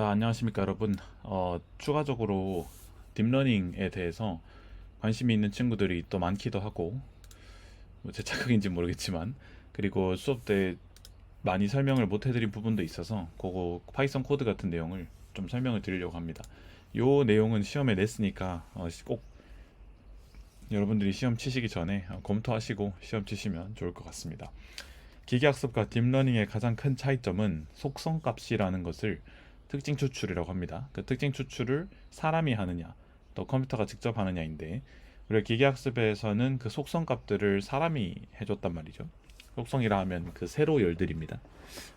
자, 안녕하십니까 여러분. 추가적으로 딥러닝에 대해서 관심이 있는 친구들이 또 많기도 하고, 뭐제 착각인지 모르겠지만, 그리고 수업 때 많이 설명을 못 해드린 부분도 있어서 그거 파이썬 코드 같은 내용을 좀 설명을 드리려고 합니다. 요 내용은 시험에 냈으니까 꼭 여러분들이 시험 치시기 전에 검토하시고 시험 치시면 좋을 것 같습니다. 기계학습과 딥러닝의 가장 큰 차이점은 속성값이라는 것을 특징 추출이라고 합니다. 그 특징 추출을 사람이 하느냐, 또 컴퓨터가 직접 하느냐인데, 우리가 기계학습에서는 그 속성값들을 사람이 해줬단 말이죠. 속성이라 하면 그 세로 열들입니다.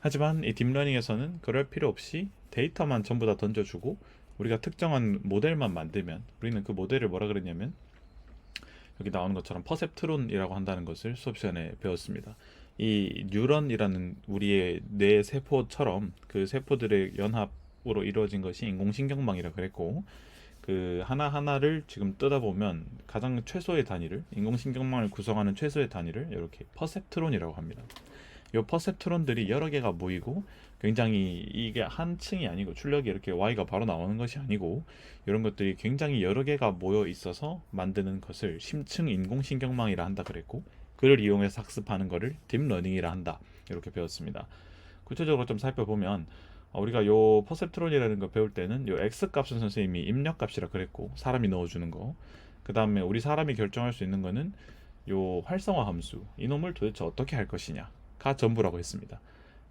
하지만 이 딥러닝에서는 그럴 필요 없이 데이터만 전부 다 던져주고 우리가 특정한 모델만 만들면, 우리는 그 모델을 뭐라 그랬냐면 여기 나오는 것처럼 퍼셉트론이라고 한다는 것을 수업 시간에 배웠습니다. 이 뉴런이라는 우리의 뇌 세포처럼 그 세포들의 연합으로 이루어진 것이 인공신경망이라 그랬고, 그 하나하나를 지금 뜯어보면 가장 최소의 단위를, 인공신경망을 구성하는 최소의 단위를 이렇게 퍼셉트론이라고 합니다. 이 퍼셉트론들이 여러 개가 모이고, 굉장히 이게 한 층이 아니고 출력이 이렇게 Y가 바로 나오는 것이 아니고, 이런 것들이 굉장히 여러 개가 모여 있어서 만드는 것을 심층 인공신경망이라 한다 그랬고, 그를 이용해서 학습하는 것을 딥러닝이라 한다, 이렇게 배웠습니다. 구체적으로 좀 살펴보면 우리가 요 퍼셉트론이라는 거 배울 때는 요 x 값은 선생님이 입력값이라 그랬고, 사람이 넣어주는 거. 그 다음에 우리 사람이 결정할 수 있는 거는 요 활성화 함수, 이놈을 도대체 어떻게 할 것이냐가 전부라고 했습니다.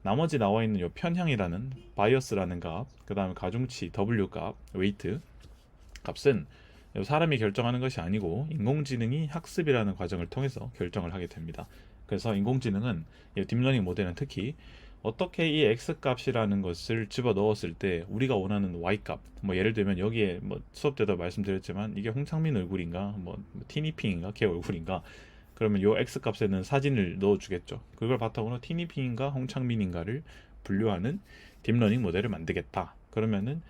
나머지 나와 있는 요 편향이라는 바이어스라는 값, 그 다음에 가중치 w 값, 웨이트 값은 사람이 결정하는 것이 아니고 인공지능이 학습이라는 과정을 통해서 결정을 하게 됩니다. 그래서 인공지능은, 딥러닝 모델은 특히 어떻게 이 x 값이라는 것을 집어 넣었을 때 우리가 원하는 y 값, 뭐 예를 들면 여기에 뭐 수업 때도 말씀드렸지만 이게 홍창민 얼굴인가, 뭐 티니핑인가, 걔 얼굴인가, 그러면 요 x 값에는 사진을 넣어주겠죠. 그걸 바탕으로 티니핑인가 홍창민인가를 분류하는 딥러닝 모델을 만들겠다. 그러면은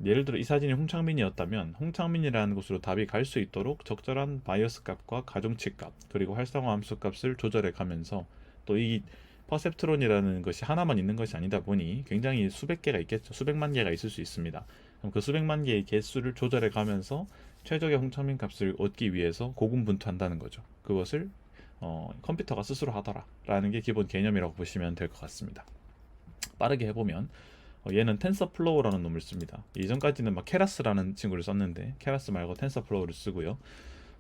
예를 들어 이 사진이 홍창민이었다면 홍창민이라는 곳으로 답이 갈 수 있도록 적절한 바이어스 값과 가중치 값, 그리고 활성화 함수 값을 조절해 가면서, 또 이 퍼셉트론이라는 것이 하나만 있는 것이 아니다 보니 굉장히 수백 개가 있겠죠. 수백만 개가 있을 수 있습니다. 그럼 그 수백만 개의 개수를 조절해 가면서 최적의 홍창민 값을 얻기 위해서 고군분투한다는 거죠. 그것을 컴퓨터가 스스로 하더라라는 게 기본 개념이라고 보시면 될 것 같습니다. 빠르게 해보면 얘는 텐서플로우라는 놈을 씁니다. 이전까지는 막 케라스라는 친구를 썼는데 케라스 말고 텐서플로우를 쓰고요.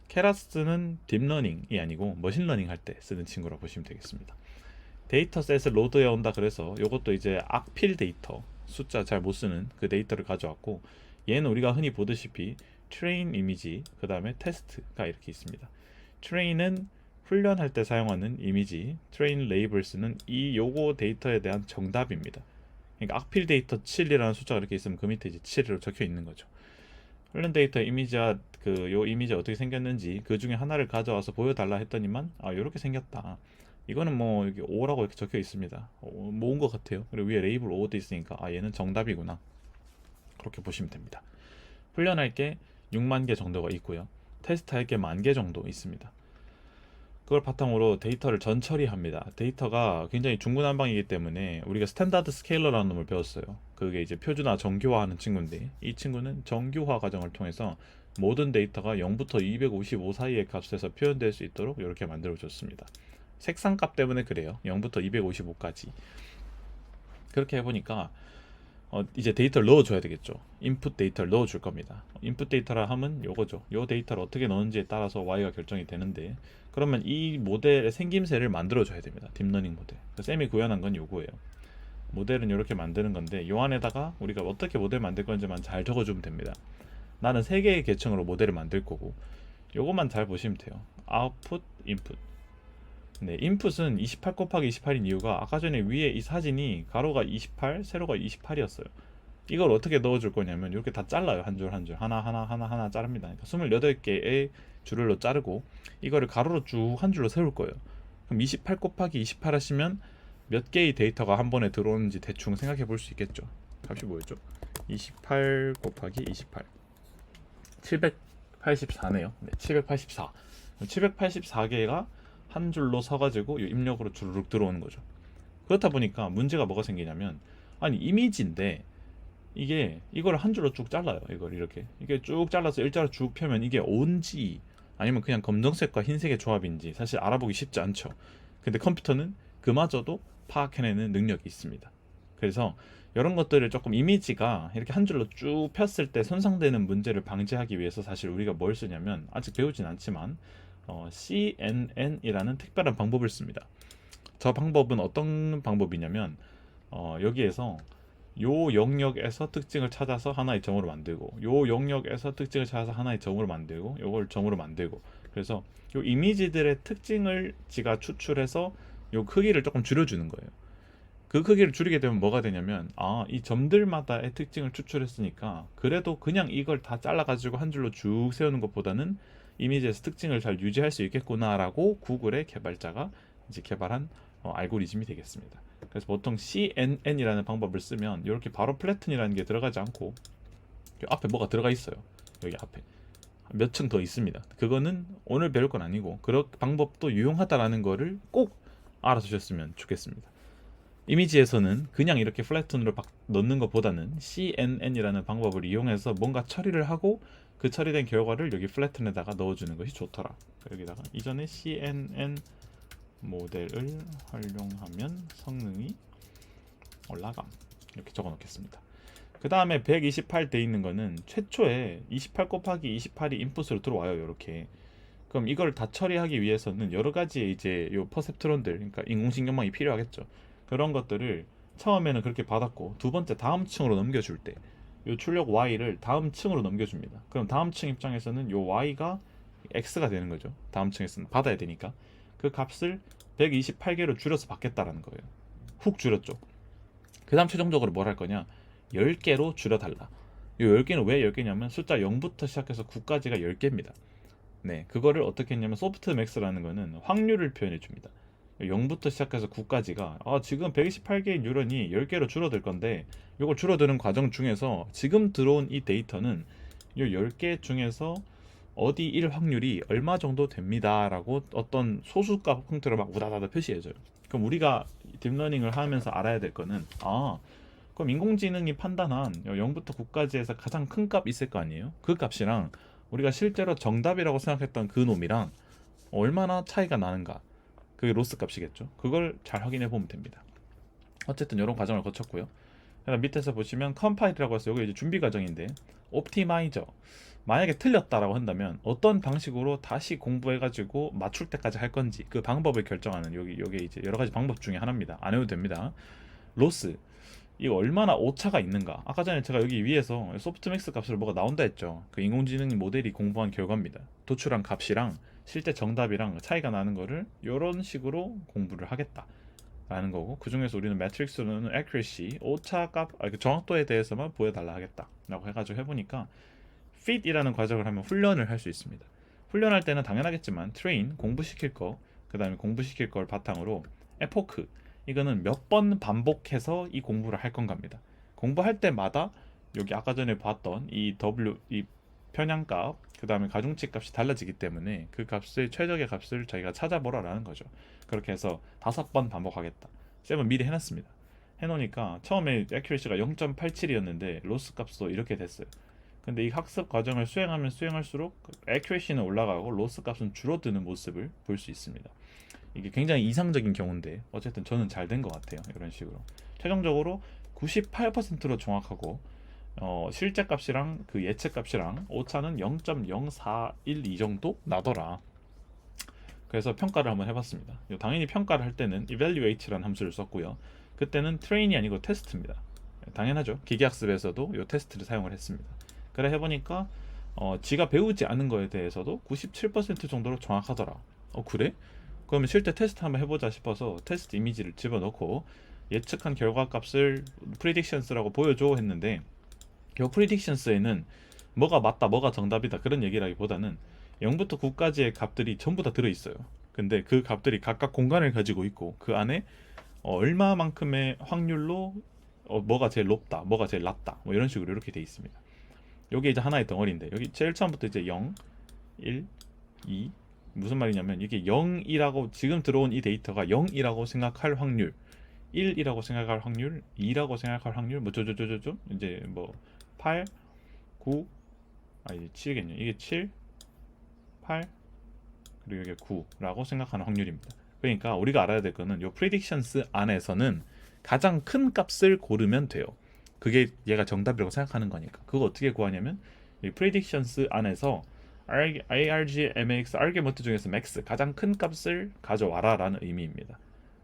케라스는 딥러닝이 아니고 머신러닝 할 때 쓰는 친구라고 보시면 되겠습니다. 데이터셋을 로드해 온다 그래서 이것도 이제 악필 데이터, 숫자 잘 못 쓰는 그 데이터를 가져왔고, 얘는 우리가 흔히 보듯이 트레인 이미지, 그 다음에 테스트가 이렇게 있습니다. 트레인은 훈련할 때 사용하는 이미지, 트레인 레이블스는 이 요거 데이터에 대한 정답입니다. 그러니까 악필 데이터 7이라는 숫자가 이렇게 있으면 그 밑에 이제 7으로 적혀 있는 거죠. 훈련 데이터 이미지와 요 이미지 어떻게 생겼는지 그 중에 하나를 가져와서 보여달라 했더니만 요렇게 생겼다. 이거는 뭐 여기 5라고 이렇게 적혀 있습니다. 모은 것 같아요. 그리고 위에 레이블 5도 있으니까 얘는 정답이구나. 그렇게 보시면 됩니다. 훈련할 게 6만 개 정도가 있고요. 테스트할 게 10,000개 정도 있습니다. 그걸 바탕으로 데이터를 전처리합니다. 데이터가 굉장히 중구난방이기 때문에 우리가 스탠다드 스케일러라는 놈을 배웠어요. 그게 이제 표준화 정규화하는 친구인데, 이 친구는 정규화 과정을 통해서 모든 데이터가 0부터 255 사이의 값에서 표현될 수 있도록 이렇게 만들어 줬습니다. 색상값 때문에 그래요. 0부터 255까지. 그렇게 해보니까 이제 데이터를 넣어줘야 되겠죠. 인풋 데이터를 넣어줄 겁니다. 인풋 데이터라 하면 요거죠. 요 데이터를 어떻게 넣는지에 따라서 Y가 결정이 되는데, 그러면 이 모델의 생김새를 만들어줘야 됩니다. 딥러닝 모델. 쌤이 구현한 건 요거예요. 모델은 이렇게 만드는 건데, 요 안에다가 우리가 어떻게 모델 만들 건지만 잘 적어주면 됩니다. 나는 3개의 계층으로 모델을 만들 거고, 요것만 잘 보시면 돼요. 아웃풋, 인풋. 네, 인풋은 28 곱하기 28인 이유가 아까 전에 위에 이 사진이 가로가 28, 세로가 28이었어요. 이걸 어떻게 넣어줄 거냐면 이렇게 다 잘라요. 한 줄 한 줄, 하나 자릅니다. 그러니까 28개의 줄로 자르고 이거를 가로로 쭉 한 줄로 세울 거예요. 그럼 28 곱하기 28 하시면 몇 개의 데이터가 한 번에 들어오는지 대충 생각해 볼 수 있겠죠. 값이 뭐였죠? 28 곱하기 28 784네요. 네, 784. 784개가 한 줄로 서가지고 이 입력으로 주르륵 들어오는 거죠. 그렇다 보니까 문제가 뭐가 생기냐면, 아니 이미지인데 이걸 한 줄로 쭉 잘라요. 이걸 이렇게 이게 쭉 잘라서 일자로 쭉 펴면 이게 온지 아니면 그냥 검정색과 흰색의 조합인지 사실 알아보기 쉽지 않죠. 근데 컴퓨터는 그마저도 파악해내는 능력이 있습니다. 그래서 이런 것들을 조금 이미지가 이렇게 한 줄로 쭉 폈을 때 손상되는 문제를 방지하기 위해서 사실 우리가 뭘 쓰냐면 아직 배우진 않지만 CNN이라는 특별한 방법을 씁니다. 저 방법은 어떤 방법이냐면 여기에서 요 영역에서 특징을 찾아서 하나의 점으로 만들고 요 영역에서 특징을 찾아서 하나의 점으로 만들고 요걸 점으로 만들고 그래서 요 이미지들의 특징을 지가 추출해서 요 크기를 조금 줄여주는 거예요. 그 크기를 줄이게 되면 뭐가 되냐면 이 점들마다의 특징을 추출했으니까 그래도 그냥 이걸 다 잘라가지고 한 줄로 쭉 세우는 것보다는 이미지에서 특징을 잘 유지할 수 있겠구나라고 구글의 개발자가 이제 개발한 알고리즘이 되겠습니다. 그래서 보통 CNN이라는 방법을 쓰면 이렇게 바로 플래튼이라는 게 들어가지 않고 앞에 뭐가 들어가 있어요. 여기 앞에 몇 층 더 있습니다. 그거는 오늘 배울 건 아니고 그런 방법도 유용하다라는 거를 꼭 알아두셨으면 좋겠습니다. 이미지에서는 그냥 이렇게 플래툰으로 넣는 것보다는 CNN이라는 방법을 이용해서 뭔가 처리를 하고 그 처리된 결과를 여기 플래툰에다가 넣어주는 것이 좋더라. 여기다가 이전에 CNN 모델을 활용하면 성능이 올라감 이렇게 적어 놓겠습니다. 그 다음에 128 돼 있는 거는 최초에 28 곱하기 28이 인풋으로 들어와요. 이렇게. 그럼 이걸 다 처리하기 위해서는 여러 가지의 이제 요 퍼셉트론들, 그러니까 인공신경망이 필요하겠죠. 그런 것들을 처음에는 그렇게 받았고 두 번째 다음 층으로 넘겨줄 때 요 출력 Y를 다음 층으로 넘겨줍니다. 그럼 다음 층 입장에서는 요 Y가 X가 되는 거죠. 다음 층에서는 받아야 되니까 그 값을 128개로 줄여서 받겠다라는 거예요. 훅 줄였죠. 그 다음 최종적으로 뭘 할 거냐, 10개로 줄여달라. 이 10개는 왜 10개냐면 숫자 0부터 시작해서 9까지가 10개입니다. 네, 그거를 어떻게 했냐면 소프트맥스라는 거는 확률을 표현해 줍니다. 0부터 시작해서 9까지가 지금 128개의 뉴런이 10개로 줄어들 건데 이걸 줄어드는 과정 중에서 지금 들어온 이 데이터는 이 10개 중에서 어디 1 확률이 얼마 정도 됩니다 라고 어떤 소수값 형태로 막 우다다다 표시해줘요. 그럼 우리가 딥러닝을 하면서 알아야 될 거는 그럼 인공지능이 판단한 0부터 9까지에서 가장 큰 값 있을 거 아니에요? 그 값이랑 우리가 실제로 정답이라고 생각했던 그 놈이랑 얼마나 차이가 나는가, 그게 로스 값이겠죠. 그걸 잘 확인해 보면 됩니다. 어쨌든 이런 과정을 거쳤고요. 그다음 밑에서 보시면 컴파일이라고 해서 여기 이제 준비 과정인데 옵티마이저, 만약에 틀렸다라고 한다면 어떤 방식으로 다시 공부해가지고 맞출 때까지 할 건지 그 방법을 결정하는 여기 이제 여러 가지 방법 중에 하나입니다. 안 해도 됩니다. 로스, 이거 얼마나 오차가 있는가. 아까 전에 제가 여기 위에서 소프트맥스 값으로 뭐가 나온다 했죠. 그 인공지능 모델이 공부한 결과입니다. 도출한 값이랑 실제 정답이랑 차이가 나는 거를 이런 식으로 공부를 하겠다 라는 거고, 그 중에서 우리는 매트릭스로는 accuracy, 오차값, 그 정확도에 대해서만 보여달라 하겠다 라고 해가지고 해보니까 fit이라는 과정을 하면 훈련을 할 수 있습니다. 훈련할 때는 당연하겠지만 train, 공부시킬 거, 그 다음에 공부시킬 걸 바탕으로 epoch, 이거는 몇 번 반복해서 이 공부를 할 건가입니다. 공부할 때마다 여기 아까 전에 봤던 이 편향값, 그 다음에 가중치 값이 달라지기 때문에 그 값을 최적의 값을 저희가 찾아보라라는 거죠. 그렇게 해서 5번 반복하겠다. 쌤은 미리 해놨습니다. 해놓으니까 처음에 accuracy가 0.87이었는데 로스 값도 이렇게 됐어요. 근데 이 학습 과정을 수행하면 수행할수록 accuracy는 올라가고 로스 값은 줄어드는 모습을 볼 수 있습니다. 이게 굉장히 이상적인 경우인데 어쨌든 저는 잘 된 것 같아요. 이런 식으로 최종적으로 98%로 정확하고 실제 값이랑 그 예측 값이랑 오차는 0.0412 정도 나더라. 그래서 평가를 한번 해봤습니다. 당연히 평가를 할 때는 evaluate라는 함수를 썼고요. 그때는 train이 아니고 테스트입니다. 당연하죠. 기계학습에서도 이 테스트를 사용을 했습니다. 그래 해보니까 지가 배우지 않은 거에 대해서도 97% 정도로 정확하더라. 그래? 그러면 실제 테스트 한번 해보자 싶어서 테스트 이미지를 집어넣고 예측한 결과 값을 predictions라고 보여줘 했는데, 이 predictions에는 뭐가 맞다 뭐가 정답이다 그런 얘기라기보다는 0부터 9까지의 값들이 전부 다 들어있어요. 근데 그 값들이 각각 공간을 가지고 있고 그 안에 얼마만큼의 확률로 뭐가 제일 높다 뭐가 제일 낮다 뭐 이런 식으로 이렇게 돼 있습니다. 여기 이제 하나의 덩어리인데 여기 제일 처음부터 이제 0, 1, 2, 무슨 말이냐면 이게 0이라고 지금 들어온 이 데이터가 0이라고 생각할 확률, 1이라고 생각할 확률, 2라고 생각할 확률, 뭐 저저저저저 이제 뭐 8, 9, 이제 7이겠네요. 이게 7, 8, 그리고 이게 9라고 생각하는 확률입니다. 그러니까 우리가 알아야 될 거는 요 predictions 안에서는 가장 큰 값을 고르면 돼요. 그게 얘가 정답이라고 생각하는 거니까. 그거 어떻게 구하냐면 이 predictions 안에서 arg, mx, 아르규먼트 중에서 max 가장 큰 값을 가져와라 라는 의미입니다.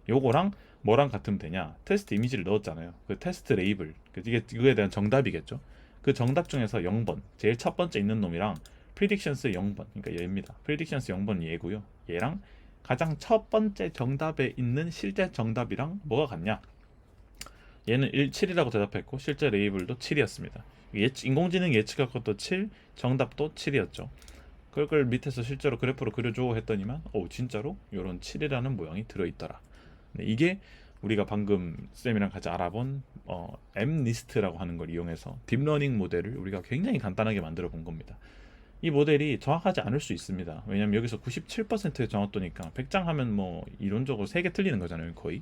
요거랑 뭐랑 같으면 되냐? 테스트 이미지를 넣었잖아요. 그 테스트 레이블, 이게 이거에 대한 정답이겠죠. 그 정답 중에서 0번 제일 첫 번째 있는 놈이랑 predictions 0번, 그러니까 얘입니다. predictions 0번 얘고요. 얘랑 가장 첫 번째 정답에 있는 실제 정답이랑 뭐가 같냐? 얘는 7이라고 대답했고 실제 레이블도 7이었습니다. 인공지능 예측할 것도 7, 정답도 7이었죠. 그걸 밑에서 실제로 그래프로 그려줘 했더니만 진짜로 이런 7이라는 모양이 들어있더라. 네, 이게 우리가 방금 쌤이랑 같이 알아본 M리스트라고 하는 걸 이용해서 딥러닝 모델을 우리가 굉장히 간단하게 만들어 본 겁니다. 이 모델이 정확하지 않을 수 있습니다. 왜냐면 여기서 97%의 정확도니까 100장 하면 뭐 이론적으로 3개 틀리는 거잖아요, 거의.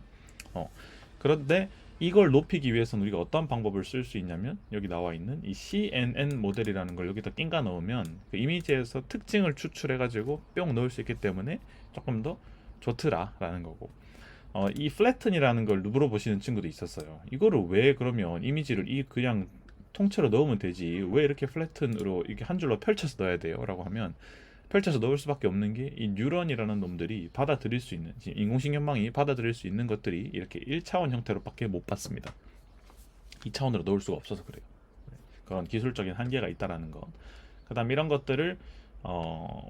그런데 이걸 높이기 위해서는 우리가 어떤 방법을 쓸 수 있냐면 여기 나와 있는 이 CNN 모델이라는 걸 여기다 낀가 넣으면 그 이미지에서 특징을 추출해 가지고 뿅 넣을 수 있기 때문에 조금 더 좋더라라는 거고, 이 플래튼이라는 걸 물어보시는 친구도 있었어요. 이거를 왜 그러면 이미지를 그냥 통째로 넣으면 되지 왜 이렇게 플래튼으로 이렇게 한 줄로 펼쳐서 넣어야 돼요? 라고 하면 펼쳐서 넣을 수밖에 없는 게 이 뉴런이라는 놈들이 받아들일 수 있는, 인공신경망이 받아들일 수 있는 것들이 이렇게 1차원 형태로밖에 못 받습니다. 2차원으로 넣을 수가 없어서 그래요. 그런 기술적인 한계가 있다라는 것. 그다음 이런 것들을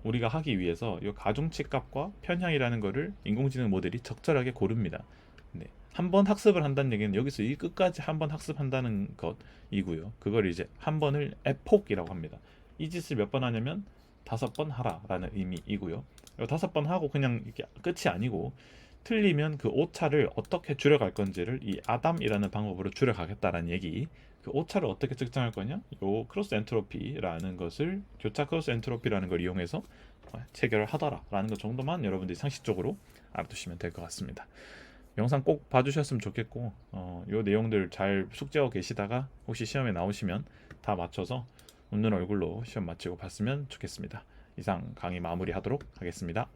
우리가 하기 위해서 이 가중치 값과 편향이라는 거를 인공지능 모델이 적절하게 고릅니다. 네. 한 번 학습을 한다는 얘기는 여기서 이 끝까지 한 번 학습한다는 것이고요. 그걸 이제 한 번을 에폭이라고 합니다. 이 짓을 몇 번 하냐면 5번 하라라는 의미이고요. 5번 하고 그냥 이게 끝이 아니고 틀리면 그 오차를 어떻게 줄여갈 건지를 이 아담이라는 방법으로 줄여가겠다라는 얘기. 그 오차를 어떻게 측정할 거냐? 요 크로스 엔트로피라는 것을, 교차 크로스 엔트로피라는 걸 이용해서 체결을 하더라라는 것 정도만 여러분들이 상식적으로 알아두시면 될 것 같습니다. 영상 꼭 봐주셨으면 좋겠고, 요 내용들 잘 숙지하고 계시다가 혹시 시험에 나오시면 다 맞춰서 웃는 얼굴로 시험 마치고 봤으면 좋겠습니다. 이상 강의 마무리하도록 하겠습니다.